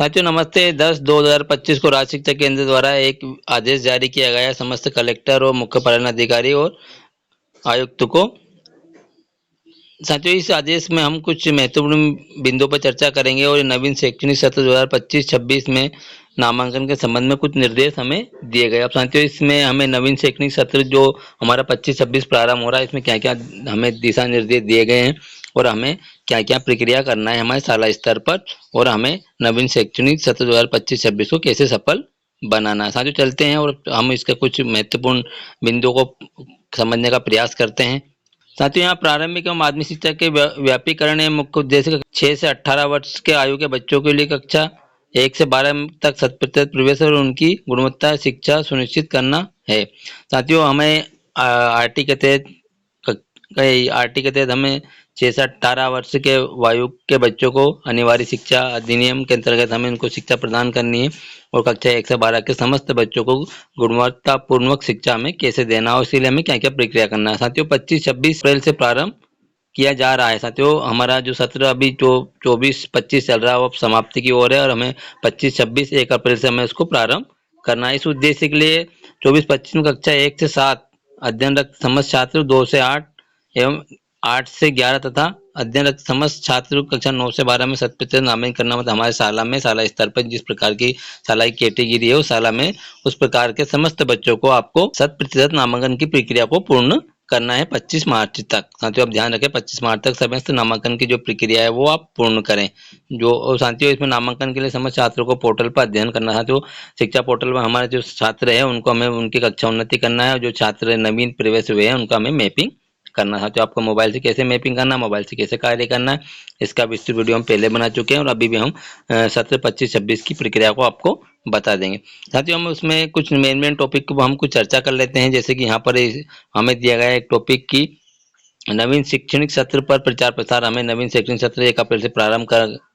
साथियों नमस्ते। 10/2/2025 को राज्य शिक्षा केंद्र द्वारा एक आदेश जारी किया गया है समस्त कलेक्टर और मुख्य पालन अधिकारी और आयुक्त को। साथियों इस आदेश में हम कुछ महत्वपूर्ण बिंदुओं पर चर्चा करेंगे और नवीन शैक्षणिक सत्र 2025-26 में नामांकन के संबंध में कुछ निर्देश हमें दिए गए। अब साथियों इसमें हमें नवीन शैक्षणिक सत्र जो हमारा 25-26 प्रारंभ हो रहा है, इसमें क्या क्या हमें दिशा निर्देश दिए गए हैं और हमें क्या क्या प्रक्रिया करना है हमारे शाला स्तर पर, और हमें नवीन शैक्षणिक सत्र 2025-26 को कैसे सफल बनाना है। साथियों चलते हैं और हम इसका कुछ महत्वपूर्ण बिंदुओं को समझने का प्रयास करते हैं। साथियों यहाँ प्रारंभिक एवं माध्यमिक शिक्षा के व्यापीकरण एवं मुख्य उद्देश्य 6 से 18 वर्ष के आयु के बच्चों के लिए कक्षा 1 से 12 तक 100% प्रवेश और उनकी गुणवत्ता शिक्षा सुनिश्चित करना है। साथियों हमें आरटी के तहत आरटी के तहत हमें 6 से 18 वर्ष के वायु के बच्चों को अनिवार्य शिक्षा अधिनियम के अंतर्गत हमें उनको शिक्षा प्रदान करनी है और कक्षा 1 से 12 के समस्त बच्चों को गुणवत्तापूर्वक शिक्षा हमें कैसे देना है, इसीलिए हमें क्या क्या प्रक्रिया करना है। साथियों 25-26 अप्रैल से प्रारंभ किया जा रहा है। साथियों हमारा जो सत्र अभी जो 24-25 चल रहा है वो अब समाप्ति की ओर है और हमें 25-26 1 अप्रैल से हमें उसको प्रारंभ करना है। इस उद्देश्य के लिए 24-25 में कक्षा 1 से 7 अध्ययनरत समस्त छात्र, 2 से 8 एवं 8 से 11 तथा अध्ययनरत समस्त छात्र कक्षा 9 से 12 में 100% नामांकन करना, मतलब हमारे शाला में शाला स्तर पर जिस प्रकार की शाला की कैटेगरी है उस शाला में उस प्रकार के समस्त बच्चों को आपको 100% नामांकन की प्रक्रिया को पूर्ण करना है 25 मार्च तक। साथियों आप ध्यान रखें 25 मार्च तक समस्त नामांकन की जो प्रक्रिया है वो आप पूर्ण करें। जो और साथियों इसमें नामांकन के लिए समस्त छात्रों को पोर्टल पर अध्ययन करना है। साथियों शिक्षा पोर्टल पर हमारे जो छात्र है उनको हमें उनकी कक्षा उन्नति करना है और जो छात्र नवीन प्रवेश हुए हैं उनका हमें मैपिंग करना है। तो आपको मोबाइल से कैसे मैपिंग करना है, मोबाइल से कैसे कार्य करना है, इसका विस्तृत वीडियो हम पहले बना चुके हैं और अभी भी हम सत्र 25-26 की प्रक्रिया को आपको बता देंगे। साथियों हम उसमें कुछ मेन टॉपिक को हम कुछ चर्चा कर लेते हैं। जैसे कि यहाँ पर हमें दिया गया है एक टॉपिक की नवीन शैक्षणिक सत्र पर प्रचार प्रसार। हमें नवीन शैक्षणिक सत्र 1 अप्रैल से प्रारंभ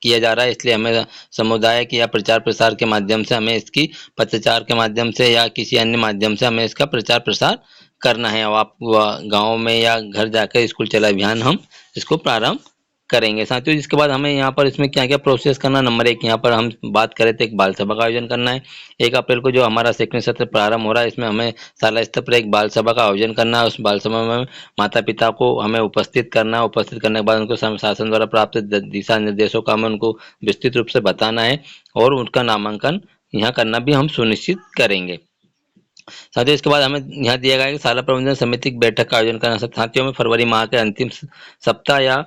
किया जा रहा है, इसलिए हमें समुदाय के या प्रचार प्रसार के माध्यम से हमें इसकी पत्रचार के माध्यम से या किसी अन्य माध्यम से हमें इसका प्रचार प्रसार करना है। और आप गाँव में या घर जाकर स्कूल चला अभियान हम इसको प्रारंभ करेंगे। साथियों जिसके बाद हमें यहाँ पर इसमें क्या क्या प्रोसेस करना, नंबर 1 यहाँ पर हम बात करें तो एक बाल सभा का आयोजन करना है। 1 अप्रैल को जो हमारा शैक्षणिक सत्र प्रारंभ हो रहा है इसमें हमें शाला स्तर पर एक बाल सभा का आयोजन करना है। उस बाल सभा में माता पिता को हमें उपस्थित करना है। उपस्थित करने के बाद उनको शासन द्वारा प्राप्त दिशा निर्देशों का हमें उनको विस्तृत रूप से बताना है और उनका नामांकन यहाँ करना भी हम सुनिश्चित करेंगे। साथियों इसके बाद हमें यहाँ दिया गया है कि शाला प्रबंधन समिति की बैठक का आयोजन करना। साथियों में फरवरी माह के अंतिम सप्ताह या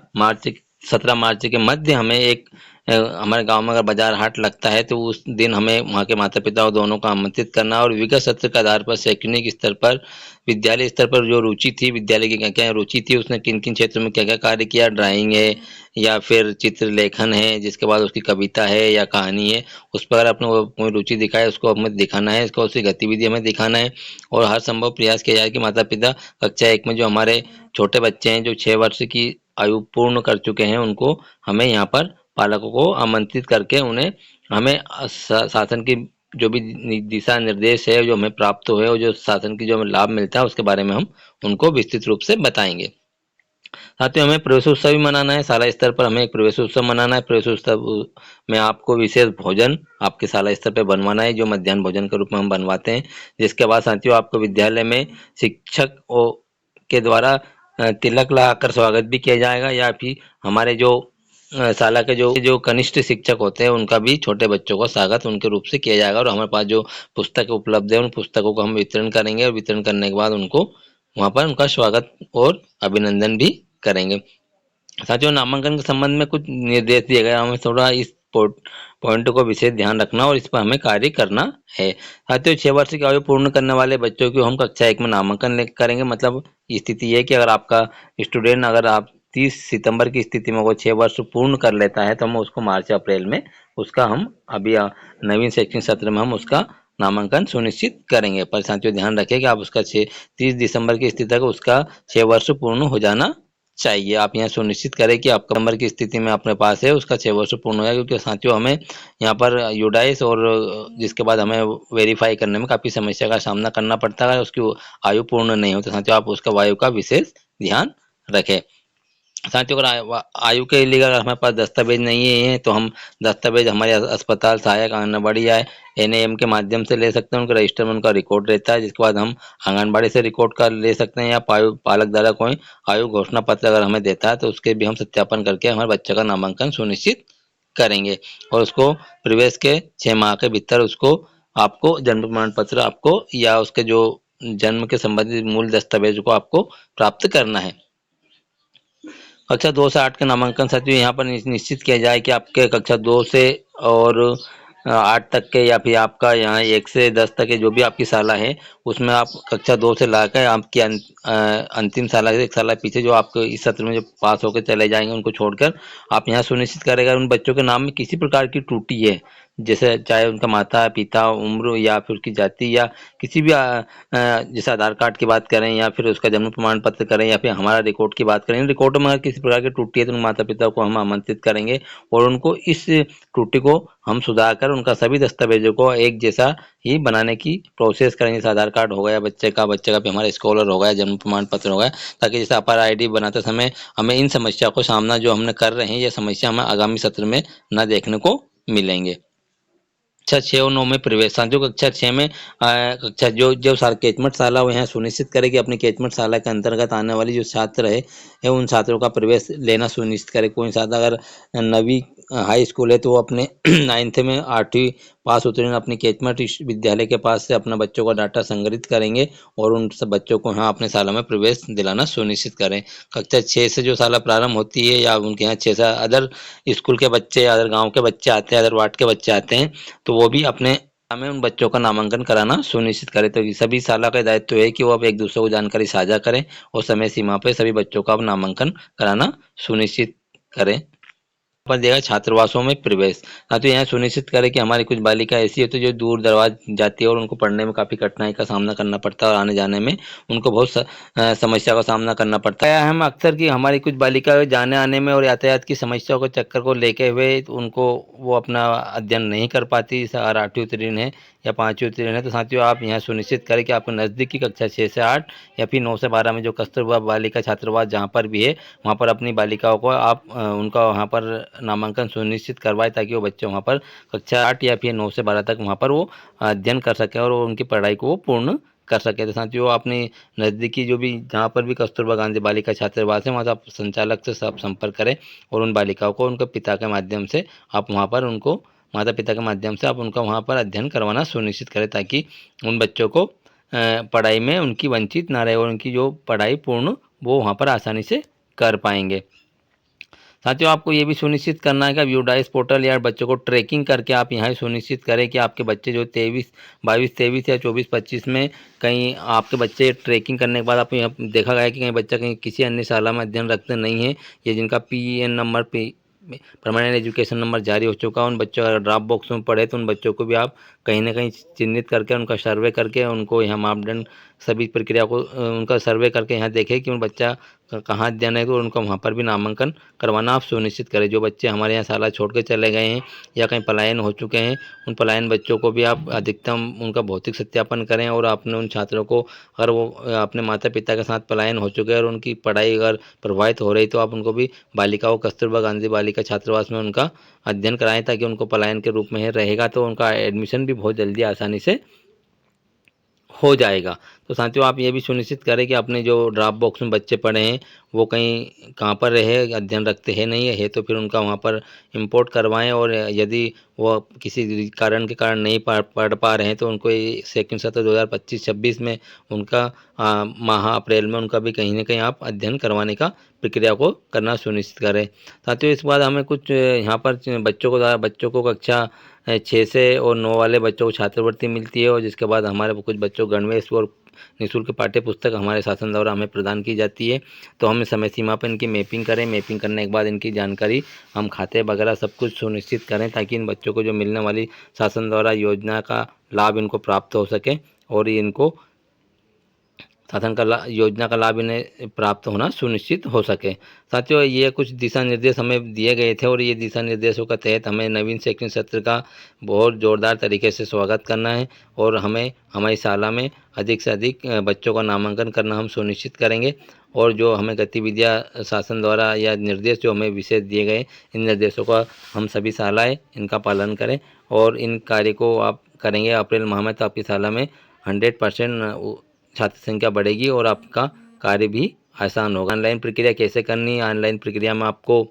17 मार्च के मध्य हमें एक हमारे गांव में अगर बाजार हाट लगता है तो उस दिन हमें वहाँ के माता पिता दोनों को आमंत्रित करना और विगत सत्र के आधार पर शैक्षणिक स्तर पर विद्यालय स्तर पर जो रुचि थी, विद्यालय की क्या क्या रुचि थी, उसने किन किन क्षेत्रों में क्या क्या कार्य किया, ड्राइंग है या फिर चित्र लेखन है, जिसके बाद उसकी कविता है या कहानी है, उस पर अपने कोई रुचि दिखाए उसको हमें दिखाना है, इसको उसकी गतिविधि हमें दिखाना है। और हर संभव प्रयास किया जाए कि माता पिता कक्षा 1 में जो हमारे छोटे बच्चे हैं जो 6 वर्ष की आयु पूर्ण कर चुके हैं उनको हमें यहाँ पर पालकों को आमंत्रित करके उन्हें हमें शासन की जो भी दिशा निर्देश है जो हमें प्राप्त हुए और जो शासन की जो लाभ मिलता है उसके बारे में हम उनको विस्तृत रूप से बताएंगे। साथियों हमें प्रवेशोत्सव भी मनाना है। शाला स्तर पर हमें एक प्रवेशोत्सव मनाना है। प्रवेशोत्सव में आपको विशेष भोजन आपके शाला स्तर पर बनवाना है जो मध्याह्न भोजन के रूप में हम बनवाते हैं। जिसके बाद साथियों आपको विद्यालय में शिक्षक के द्वारा तिलक लगाकर स्वागत भी किया जाएगा या फिर हमारे जो शाला के जो कनिष्ठ शिक्षक होते हैं उनका भी छोटे बच्चों का स्वागत उनके रूप से किया जाएगा। और हमारे पास जो पुस्तक उपलब्ध है उन पुस्तकों को हम वितरण करेंगे और वितरण करने के बाद उनको वहाँ पर उनका स्वागत और अभिनंदन भी करेंगे। साथियों नामांकन के संबंध में कुछ निर्देश दिए गए, हमें थोड़ा इस पॉइंट को विशेष ध्यान रखना और इस पर हमें कार्य करना है। साथियों 6 वर्ष की आयु पूर्ण करने वाले बच्चों की हम कक्षा 1 में नामांकन करेंगे। मतलब स्थिति ये कि अगर आपका स्टूडेंट अगर आप 30 सितंबर की स्थिति में वो 6 वर्ष पूर्ण कर लेता है तो हम उसको मार्च अप्रैल में उसका हम अभी नवीन शैक्षणिक सत्र में हम उसका नामांकन सुनिश्चित करेंगे। पर साथियों ध्यान रखें कि आप उसका 30 दिसंबर की स्थिति तक उसका 6 वर्ष पूर्ण हो जाना चाहिए। आप यहाँ सुनिश्चित करें कि आपका नंबर की स्थिति में अपने पास है उसका 6 वर्ष पूर्ण हो जाए, क्योंकि साथियों हमें यहाँ पर यूडाइस और जिसके बाद हमें वेरीफाई करने में काफ़ी समस्या का सामना करना पड़ता है। उसकी आयु पूर्ण नहीं होती। साथियों आप उसका वायु का विशेष ध्यान रखें। साथियों अगर आयु के लिए अगर हमारे पास दस्तावेज नहीं है तो हम दस्तावेज हमारे अस्पताल, सहायक आंगनबाड़ी या एनएएम के माध्यम से ले सकते हैं। उनका रजिस्टर में उनका रिकॉर्ड रहता है, जिसके बाद हम आंगनबाड़ी से रिकॉर्ड कर ले सकते हैं, या पालक द्वारा कोई आयु घोषणा पत्र अगर हमें देता है तो उसके भी हम सत्यापन करके हमारे बच्चे का नामांकन सुनिश्चित करेंगे। और उसको प्रवेश के 6 माह के भीतर उसको आपको जन्म प्रमाण पत्र आपको या उसके जो जन्म के संबंधित मूल दस्तावेज को आपको प्राप्त करना है। कक्षा 2 से 8 के नामांकन साथियों यहाँ पर निश्चित किया जाए कि आपके कक्षा 2 से और 8 तक के, या फिर आपका यहाँ 1 से 10 तक के जो भी आपकी साला है, उसमें आप कक्षा 2 से लाकर आपकी अंतिम साला से 1 साल पीछे जो आपको इस सत्र में जो पास होकर चले जाएंगे उनको छोड़कर आप यहाँ सुनिश्चित करेगा उन बच्चों के नाम में किसी प्रकार की त्रुटि है, जैसे चाहे उनका माता पिता, उम्र या फिर उसकी जाति, या किसी भी जैसे आधार कार्ड की बात करें या फिर उसका जन्म प्रमाण पत्र करें या फिर हमारा रिकॉर्ड की बात करें, रिकॉर्ड में अगर किसी प्रकार की त्रुटि है तो उन माता पिता को हम आमंत्रित करेंगे और उनको इस त्रुटि को हम सुधार कर उनका सभी दस्तावेजों को एक जैसा ही बनाने की प्रोसेस करेंगे। जैसे आधार कार्ड हो गया बच्चे का भी हमारा स्कॉलर हो गया, जन्म प्रमाण पत्र हो गया, ताकि जैसे अपर आईडी बनाते समय हमें इन समस्या को सामना जो हमने कर रहे हैं, ये समस्या हमें आगामी सत्र में न देखने को मिलेंगे। कक्षा 6 और 9 में प्रवेश साथियों कक्षा 6 में कक्षा जो जो साल कैचमेंट शाला वो यहाँ सुनिश्चित करे कि अपनी कैचमेंट शाला के अंतर्गत आने वाली जो छात्र है उन छात्रों का प्रवेश लेना सुनिश्चित करे। कोई छात्र अगर नवी हाई स्कूल है तो वो अपने 9th में 8वीं पास उत्तीर्ण अपनी कैचमेंट विद्यालय के पास से अपना बच्चों का डाटा संग्रहित करेंगे और उन सब बच्चों को यहाँ अपने शाला में प्रवेश दिलाना सुनिश्चित करें। कक्षा 6 से जो शाला प्रारंभ होती है या उनके यहाँ 6 से अदर स्कूल के बच्चे, अदर गाँव के बच्चे आते हैं, अदर वार्ड के बच्चे आते हैं, तो वो भी अपने में उन बच्चों का नामांकन कराना सुनिश्चित करें। तो सभी साला का दायित्व है कि वो अब एक दूसरे को जानकारी साझा करें और समय सीमा पर सभी बच्चों का नामांकन कराना सुनिश्चित करें। पर देगा छात्रावासों में प्रवेश। हाँ, तो यहाँ सुनिश्चित करें कि हमारी कुछ बालिका ऐसी होती है जो दूर दराज जाती है और उनको पढ़ने में काफ़ी कठिनाई का सामना करना पड़ता है और आने जाने में उनको बहुत समस्या का सामना करना पड़ता है। हम अक्सर कि हमारी कुछ बालिका जाने आने में और यातायात की समस्याओं के चक्कर को लेके हुए तो उनको वो अपना अध्ययन नहीं कर पाती, अगर 8वीं उत्तीर्ण है या 5वीं उत्तीर्ण है। तो साथियों आप यहाँ सुनिश्चित करें कि आपको नज़दीक की कक्षा 6 से 8 या फिर 9 से 12 में जो कस्तूरबा बालिका छात्रावास जहाँ पर भी है वहाँ पर अपनी बालिकाओं को आप उनका वहाँ पर नामांकन सुनिश्चित करवाएं, ताकि वो बच्चे वहाँ पर कक्षा 8 या फिर 9 से 12 तक वहाँ पर वो अध्ययन कर सकें और उनकी पढ़ाई को वो पूर्ण कर सके। तो साथियों अपनी नज़दीकी जो भी जहाँ पर भी कस्तूरबा गांधी बालिका छात्रावास है वहाँ से आप संचालक से आप संपर्क करें और उन बालिकाओं को उनके पिता के माध्यम से आप वहाँ पर उनको माता पिता के माध्यम से आप उनका वहाँ पर अध्ययन करवाना सुनिश्चित करें, ताकि उन बच्चों को पढ़ाई में उनकी वंचित ना रहे और उनकी जो पढ़ाई पूर्ण वो वहाँ पर आसानी से कर पाएंगे। साथियों आपको ये भी सुनिश्चित करना है कि यूडाइस पोर्टल या बच्चों को ट्रैकिंग करके आप यहाँ सुनिश्चित करें कि आपके बच्चे जो 22 23 या 24 25 में कहीं आपके बच्चे ट्रैकिंग करने के बाद आप यहाँ देखा गया कि कहीं बच्चा कहीं किसी अन्य शाला में अध्ययन रखते नहीं है, या जिनका PEN number permanent education number जारी हो चुका है, उन बच्चों अगर ड्रॉप बॉक्स में पढ़े तो उन बच्चों को भी आप कहीं ना कहीं चिन्हित करके उनका सर्वे करके उनको यहाँ मापदंड सभी प्रक्रिया को उनका सर्वे करके यहाँ देखें कि उन बच्चा कहाँ अध्ययन है तो उनका वहाँ पर भी नामांकन करवाना आप सुनिश्चित करें। जो बच्चे हमारे यहाँ शाला छोड़ के चले गए हैं या कहीं पलायन हो चुके हैं उन पलायन बच्चों को भी आप अधिकतम उनका भौतिक सत्यापन करें और आपने उन छात्रों को अगर वो अपने माता पिता के साथ पलायन हो चुके हैं और उनकी पढ़ाई अगर प्रभावित हो रही तो आप उनको भी बालिकाओं कस्तूरबा गांधी बालिका छात्रावास में उनका अध्ययन कराएं, ताकि उनको पलायन के रूप में रहेगा तो उनका एडमिशन भी बहुत जल्दी आसानी से हो जाएगा। तो साथियों आप ये भी सुनिश्चित करें कि अपने जो ड्रॉप बॉक्स में बच्चे पढ़े हैं वो कहीं कहाँ पर रहे, अध्ययन रखते हैं नहीं है तो फिर उनका वहाँ पर इंपोर्ट करवाएं, और यदि वो किसी कारण के कारण नहीं पढ़ पा रहे हैं तो उनको सेकंड सत्र 2025-26 में उनका माह अप्रैल में उनका भी कहीं ना कहीं आप अध्ययन करवाने का प्रक्रिया को करना सुनिश्चित करें। साथियों इस बाद हमें कुछ यहाँ पर बच्चों को कक्षा 6 से और 9 वाले बच्चों को छात्रवृत्ति मिलती है, और जिसके बाद हमारे कुछ बच्चों को गणवेश और निःशुल्क पाठ्य पुस्तक हमारे शासन द्वारा हमें प्रदान की जाती है। तो हम समय सीमा पर इनकी मैपिंग करें, मैपिंग करने के बाद इनकी जानकारी हम खाते वगैरह सब कुछ सुनिश्चित करें, ताकि इन बच्चों को जो मिलने वाली शासन द्वारा योजना का लाभ इनको प्राप्त हो सके और ये इनको शासन का योजना का लाभ इन्हें प्राप्त होना सुनिश्चित हो सके। साथियों, ये कुछ दिशा निर्देश हमें दिए गए थे और ये दिशा निर्देशों का तहत हमें नवीन शैक्षणिक सत्र का बहुत ज़ोरदार तरीके से स्वागत करना है और हमें हमारी शाला में अधिक से अधिक बच्चों का नामांकन करना हम सुनिश्चित करेंगे। और जो हमें गतिविधियाँ शासन द्वारा या निर्देश जो हमें विशेष दिए गए, इन निर्देशों का हम सभी शालाएँ इनका पालन करें और इन कार्य को आप करेंगे अप्रैल माह में, तो आपकी शाला में 100% छात्र संख्या बढ़ेगी और आपका कार्य भी आसान होगा। ऑनलाइन प्रक्रिया कैसे करनी है, ऑनलाइन प्रक्रिया में आपको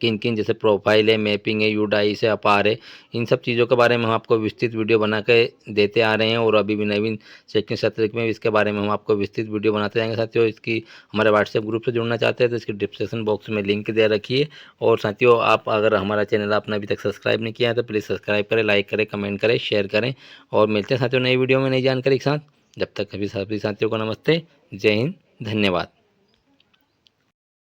किन किन जैसे प्रोफाइल है, मैपिंग है, यूडाई से अपार है, इन सब चीज़ों के बारे में हम आपको विस्तृत वीडियो बना के देते आ रहे हैं और अभी भी नवीन शैक्षणिक सत्र में इसके बारे में हम आपको विस्तृत वीडियो बनाते जाएंगे। साथियों, इसकी हमारे व्हाट्सएप ग्रुप से जुड़ना चाहते हैं तो इसकी डिस्क्रिप्शन बॉक्स में लिंक दे रखी है। और साथियों, आप अगर हमारा चैनल आपने अभी तक सब्सक्राइब नहीं किया है तो प्लीज़ सब्सक्राइब करें, लाइक करें, कमेंट करें, शेयर करें और मिलते हैं साथियों नई वीडियो में नई जानकारी के साथ। जब तक सभी साथियों को नमस्ते, जय हिंद, धन्यवाद।